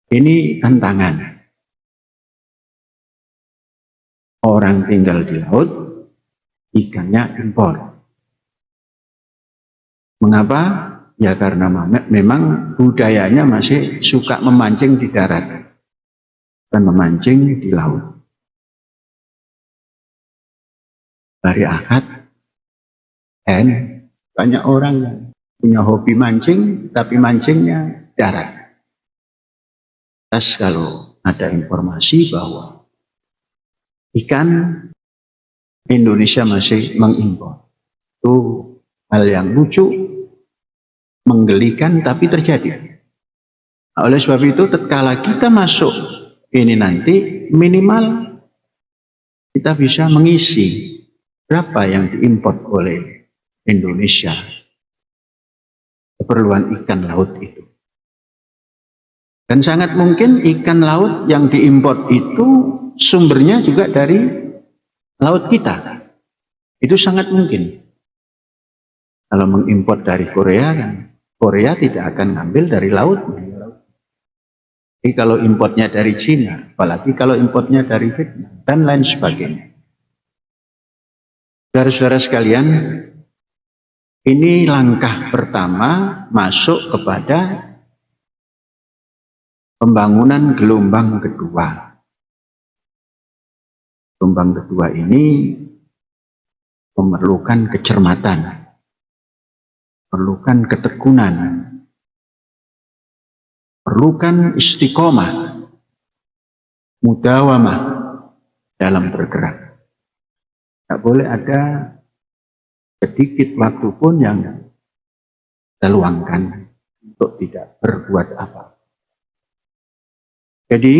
Ini tantangan. Orang tinggal di laut, ikannya impor. Mengapa? Ya karena memang budayanya masih suka memancing di darat dan memancing di laut. Hari Ahad, banyak orang yang punya hobi mancing, tapi mancingnya darat. Terus kalau ada informasi bahwa ikan Indonesia masih mengimpor, itu hal yang lucu, menggelikan, tapi terjadi. Nah, oleh sebab itu, tatkala kita masuk ini nanti, minimal kita bisa mengisi berapa yang diimpor oleh Indonesia keperluan ikan laut itu. Dan sangat mungkin ikan laut yang diimpor itu sumbernya juga dari laut kita. Itu sangat mungkin. Kalau mengimpor dari Korea, kan Korea tidak akan ngambil dari laut. Jadi kalau importnya dari Cina, apalagi kalau importnya dari Vietnam, dan lain sebagainya. Saudara-saudara sekalian, ini langkah pertama masuk kepada pembangunan gelombang kedua. Gelombang kedua ini memerlukan kecermatan, memerlukan ketekunan, memerlukan istiqomah, mudawamah dalam bergerak. Tidak boleh ada sedikit waktu pun yang terluangkan untuk tidak berbuat apa. Jadi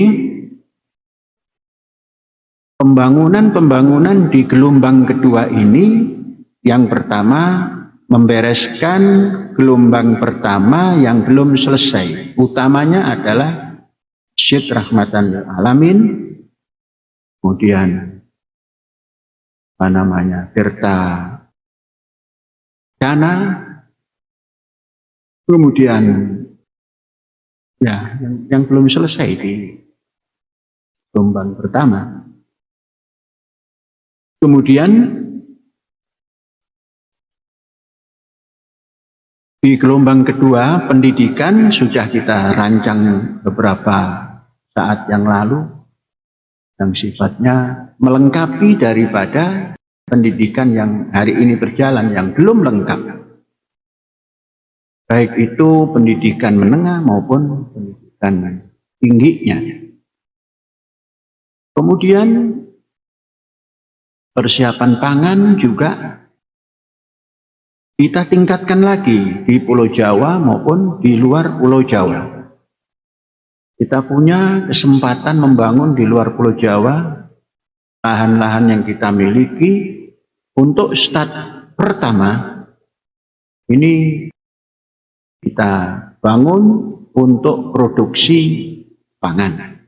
pembangunan di gelombang kedua ini, yang pertama membereskan gelombang pertama yang belum selesai. Utamanya adalah Masjid Rahmatan lil Alamin, kemudian Tirta Dana, kemudian ya yang belum selesai di gelombang pertama. Kemudian di gelombang kedua, pendidikan sudah kita rancang beberapa saat yang lalu, yang sifatnya melengkapi daripada pendidikan yang hari ini berjalan yang belum lengkap. Baik itu pendidikan menengah maupun pendidikan tingginya. Kemudian persiapan pangan juga kita tingkatkan lagi di Pulau Jawa maupun di luar Pulau Jawa. Kita punya kesempatan membangun di luar Pulau Jawa lahan-lahan yang kita miliki. Untuk start pertama ini kita bangun untuk produksi pangan.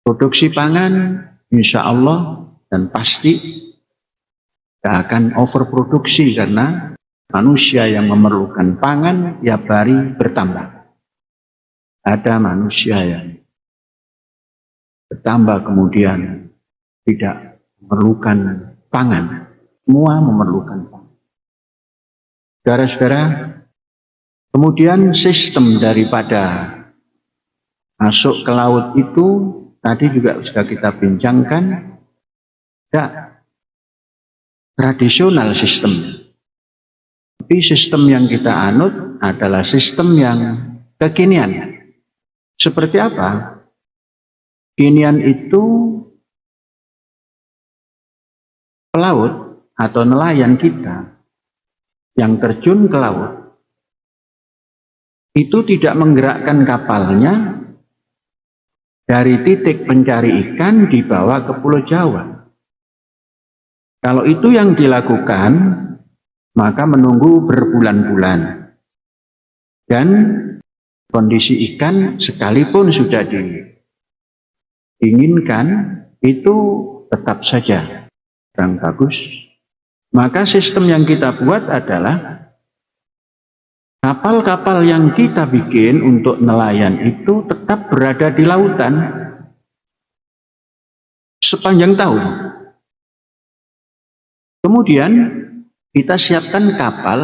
Produksi pangan insya Allah dan pasti tidak akan overproduksi karena manusia yang memerlukan pangan tiap hari bertambah. Ada manusia yang bertambah kemudian tidak memerlukan pangan. Semua memerlukan pangan. Saudara-saudara, kemudian sistem daripada masuk ke laut itu tadi juga sudah kita bincangkan, tidak tradisional sistemnya. Tapi sistem yang kita anut adalah sistem yang kekinian. Seperti apa? Kekinian itu pelaut atau nelayan kita yang terjun ke laut itu tidak menggerakkan kapalnya dari titik pencari ikan dibawa ke Pulau Jawa. Kalau itu yang dilakukan, maka menunggu berbulan-bulan. Dan kondisi ikan sekalipun sudah diinginkan itu tetap saja kurang bagus. Maka sistem yang kita buat adalah kapal-kapal yang kita bikin untuk nelayan itu tetap berada di lautan sepanjang tahun. Kemudian kita siapkan kapal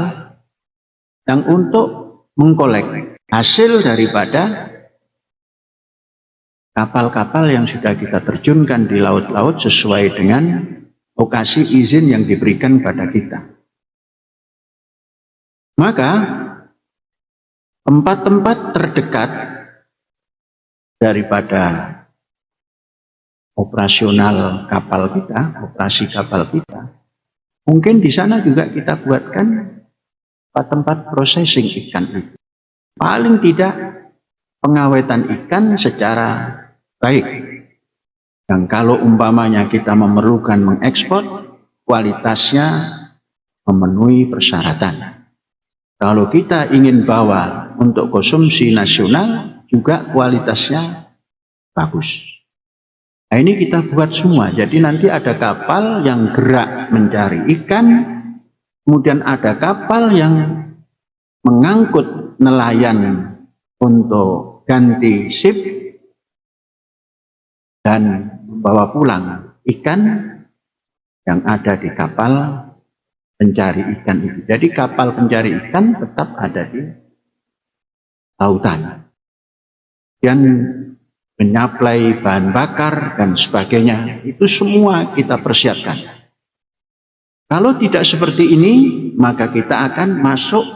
yang untuk mengkolek hasil daripada kapal-kapal yang sudah kita terjunkan di laut-laut sesuai dengan lokasi izin yang diberikan pada kita. Maka tempat-tempat terdekat daripada operasional kapal kita, operasi kapal kita, mungkin di sana juga kita buatkan tempat processing ikan itu. Paling tidak pengawetan ikan secara baik. Dan kalau umpamanya kita memerlukan mengekspor, kualitasnya memenuhi persyaratan. Kalau kita ingin bawa untuk konsumsi nasional, juga kualitasnya bagus. Nah, ini kita buat semua. Jadi nanti ada kapal yang gerak mencari ikan, kemudian ada kapal yang mengangkut nelayan untuk ganti ship dan membawa pulang ikan yang ada di kapal pencari ikan itu. Jadi kapal pencari ikan tetap ada di lautan. Dan menyaplai bahan bakar dan sebagainya, itu semua kita persiapkan. Kalau tidak seperti ini, maka kita akan masuk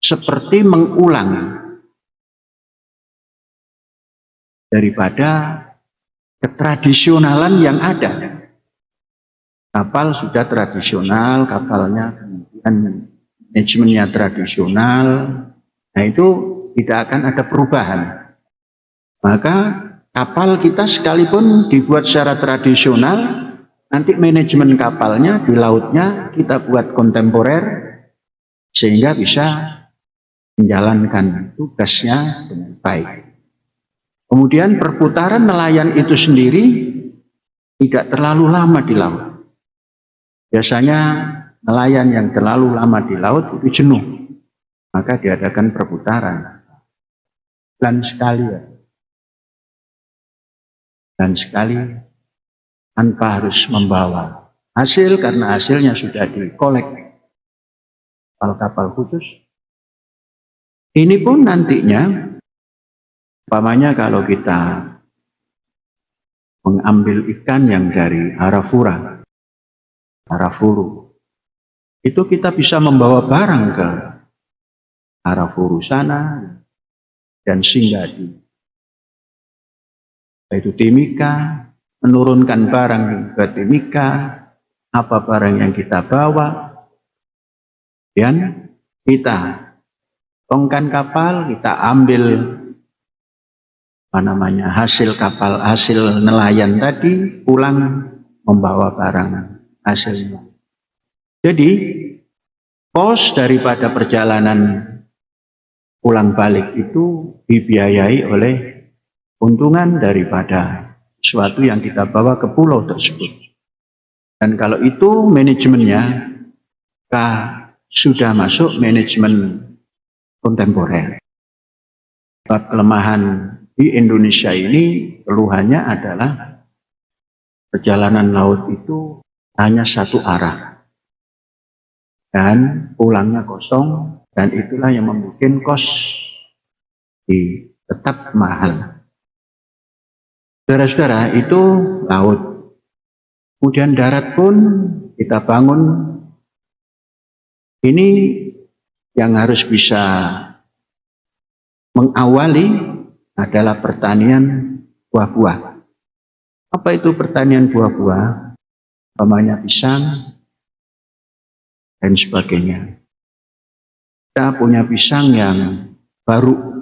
seperti mengulang daripada ketradisionalan yang ada. Kapal sudah tradisional, kapalnya kemudian manajemennya tradisional, nah itu tidak akan ada perubahan. Maka kapal kita sekalipun dibuat secara tradisional, nanti manajemen kapalnya di lautnya kita buat kontemporer sehingga bisa menjalankan tugasnya dengan baik. Kemudian perputaran nelayan itu sendiri tidak terlalu lama di laut. Biasanya nelayan yang terlalu lama di laut itu jenuh, maka diadakan perputaran. Dan sekali tanpa harus membawa hasil karena hasilnya sudah dikolek kapal-kapal khusus. Ini pun nantinya umpamanya kalau kita mengambil ikan yang dari Arafura, Arafuru, itu kita bisa membawa barang ke Arafuru sana dan singgah di yaitu Timika, menurunkan barang ke Timika, apa barang yang kita bawa, dan kita tongkan kapal, kita ambil hasil kapal, hasil nelayan tadi, pulang membawa barang hasilnya. Jadi pos daripada perjalanan pulang balik itu dibiayai oleh keuntungan daripada sesuatu yang kita bawa ke pulau tersebut. Dan kalau itu manajemennya sudah masuk manajemen kontemporer. Sebab kelemahan di Indonesia ini keluhannya adalah perjalanan laut itu hanya satu arah dan pulangnya kosong, dan itulah yang membuat kos tetap mahal. Saudara-saudara, itu laut. Kemudian darat pun kita bangun. Ini yang harus bisa mengawali adalah pertanian buah-buah. Apa itu pertanian buah-buah? Umpamanya pisang dan sebagainya. Kita punya pisang yang baru,